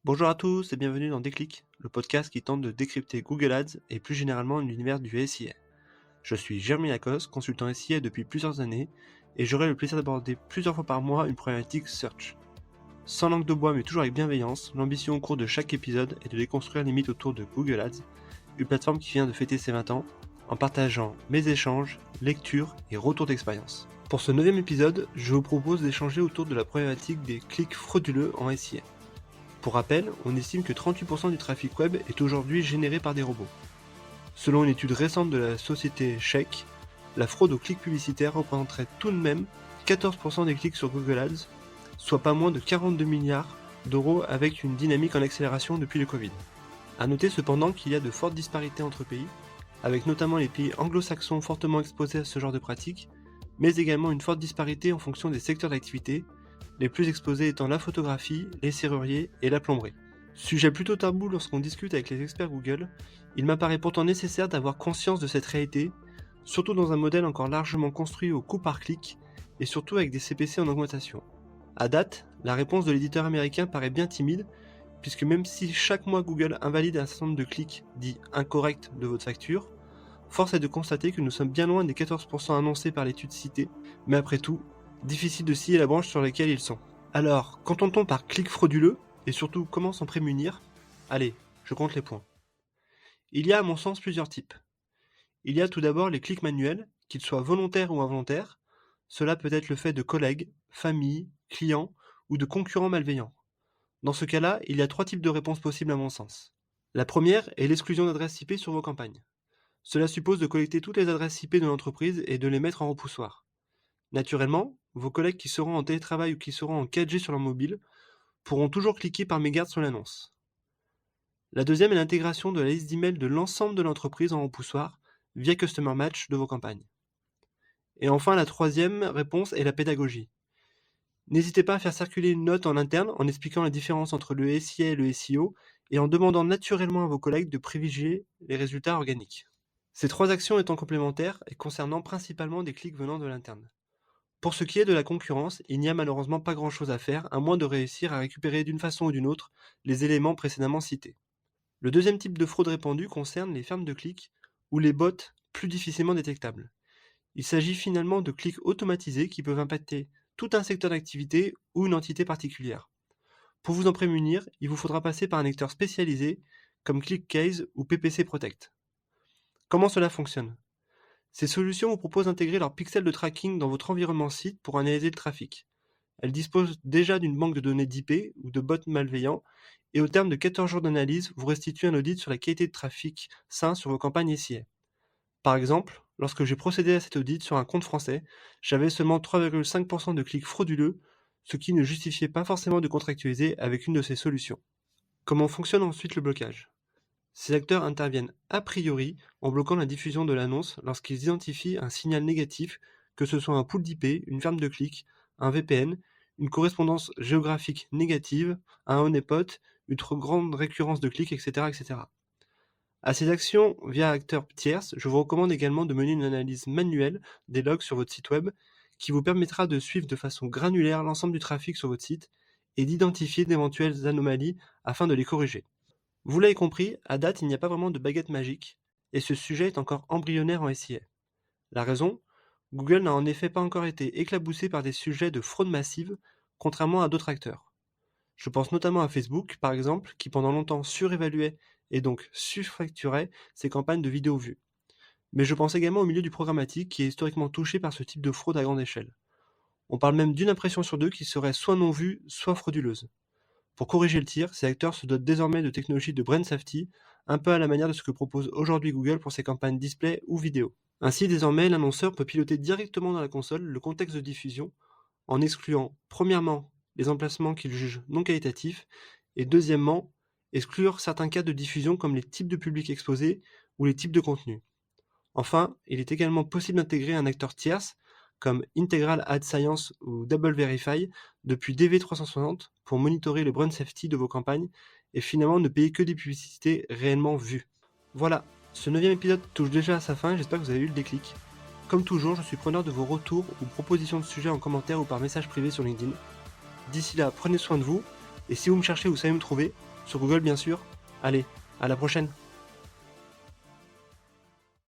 Bonjour à tous et bienvenue dans Déclic, le podcast qui tente de décrypter Google Ads et plus généralement l'univers du SIA. Je suis Jérémy Lacoste, consultant SIA depuis plusieurs années et j'aurai le plaisir d'aborder plusieurs fois par mois une problématique search. Sans langue de bois mais toujours avec bienveillance, l'ambition au cours de chaque épisode est de déconstruire les mythes autour de Google Ads, une plateforme qui vient de fêter ses 20 ans, en partageant mes échanges, lectures et retours d'expérience. Pour ce 9e épisode, je vous propose d'échanger autour de la problématique des clics frauduleux en SIA. Pour rappel, on estime que 38% du trafic web est aujourd'hui généré par des robots. Selon une étude récente de la société Check, la fraude aux clics publicitaires représenterait tout de même 14% des clics sur Google Ads, soit pas moins de 42 milliards d'euros avec une dynamique en accélération depuis le Covid. A noter cependant qu'il y a de fortes disparités entre pays, avec notamment les pays anglo-saxons fortement exposés à ce genre de pratiques, mais également une forte disparité en fonction des secteurs d'activité, les plus exposés étant la photographie, les serruriers et la plomberie. Sujet plutôt tabou lorsqu'on discute avec les experts Google, il m'apparaît pourtant nécessaire d'avoir conscience de cette réalité, surtout dans un modèle encore largement construit au coût par clic et surtout avec des CPC en augmentation. À date, la réponse de l'éditeur américain paraît bien timide, puisque même si chaque mois Google invalide un certain nombre de clics dits incorrects de votre facture, force est de constater que nous sommes bien loin des 14% annoncés par l'étude citée, mais après tout, difficile de scier la branche sur laquelle ils sont. Alors, qu'entend-on par clic frauduleux, et surtout comment s'en prémunir? Allez, je compte les points. Il y a à mon sens plusieurs types. Il y a tout d'abord les clics manuels, qu'ils soient volontaires ou involontaires. Cela peut être le fait de collègues, familles, clients ou de concurrents malveillants. Dans ce cas-là, il y a 3 types de réponses possibles à mon sens. La première est l'exclusion d'adresses IP sur vos campagnes. Cela suppose de collecter toutes les adresses IP de l'entreprise et de les mettre en repoussoir. Naturellement, vos collègues qui seront en télétravail ou qui seront en 4G sur leur mobile pourront toujours cliquer par mégarde sur l'annonce. La deuxième est l'intégration de la liste d'emails de l'ensemble de l'entreprise en repoussoir via Customer Match de vos campagnes. Et enfin, la troisième réponse est la pédagogie. N'hésitez pas à faire circuler une note en interne en expliquant la différence entre le SIA et le SEO et en demandant naturellement à vos collègues de privilégier les résultats organiques. Ces 3 actions étant complémentaires et concernant principalement des clics venant de l'interne. Pour ce qui est de la concurrence, il n'y a malheureusement pas grand-chose à faire, à moins de réussir à récupérer d'une façon ou d'une autre les éléments précédemment cités. Le deuxième type de fraude répandue concerne les fermes de clics ou les bots plus difficilement détectables. Il s'agit finalement de clics automatisés qui peuvent impacter tout un secteur d'activité ou une entité particulière. Pour vous en prémunir, il vous faudra passer par un lecteur spécialisé comme ClickCase ou PPC Protect. Comment cela fonctionne? Ces solutions vous proposent d'intégrer leurs pixels de tracking dans votre environnement site pour analyser le trafic. Elles disposent déjà d'une banque de données d'IP ou de bots malveillants et au terme de 14 jours d'analyse, vous restituent un audit sur la qualité de trafic sain sur vos campagnes SIA. Par exemple, lorsque j'ai procédé à cet audit sur un compte français, j'avais seulement 3,5% de clics frauduleux, ce qui ne justifiait pas forcément de contractualiser avec une de ces solutions. Comment fonctionne ensuite le blocage? Ces acteurs interviennent a priori en bloquant la diffusion de l'annonce lorsqu'ils identifient un signal négatif, que ce soit un pool d'IP, une ferme de clics, un VPN, une correspondance géographique négative, un honeypot, une trop grande récurrence de clics, etc., etc. À ces actions via acteurs tierces, je vous recommande également de mener une analyse manuelle des logs sur votre site web qui vous permettra de suivre de façon granulaire l'ensemble du trafic sur votre site et d'identifier d'éventuelles anomalies afin de les corriger. Vous l'avez compris, à date, il n'y a pas vraiment de baguette magique, et ce sujet est encore embryonnaire en SIA. La raison? Google n'a en effet pas encore été éclaboussé par des sujets de fraude massive, contrairement à d'autres acteurs. Je pense notamment à Facebook, par exemple, qui pendant longtemps surévaluait et donc surfacturait ses campagnes de vidéos vues. Mais je pense également au milieu du programmatique qui est historiquement touché par ce type de fraude à grande échelle. On parle même d'une impression sur 2 qui serait soit non vue, soit frauduleuse. Pour corriger le tir, ces acteurs se dotent désormais de technologies de brand safety, un peu à la manière de ce que propose aujourd'hui Google pour ses campagnes display ou vidéo. Ainsi, désormais, l'annonceur peut piloter directement dans la console le contexte de diffusion, en excluant, premièrement, les emplacements qu'il juge non qualitatifs, et deuxièmement, exclure certains cas de diffusion comme les types de publics exposés ou les types de contenus. Enfin, il est également possible d'intégrer un acteur tierce, comme Integral Ad Science ou Double Verify, depuis DV360 pour monitorer le brand safety de vos campagnes et finalement ne payer que des publicités réellement vues. Voilà, ce 9e épisode touche déjà à sa fin, j'espère que vous avez eu le déclic. Comme toujours, je suis preneur de vos retours ou propositions de sujets en commentaire ou par message privé sur LinkedIn. D'ici là, prenez soin de vous Et si vous me cherchez, vous savez me trouver, sur Google bien sûr. Allez, à la prochaine!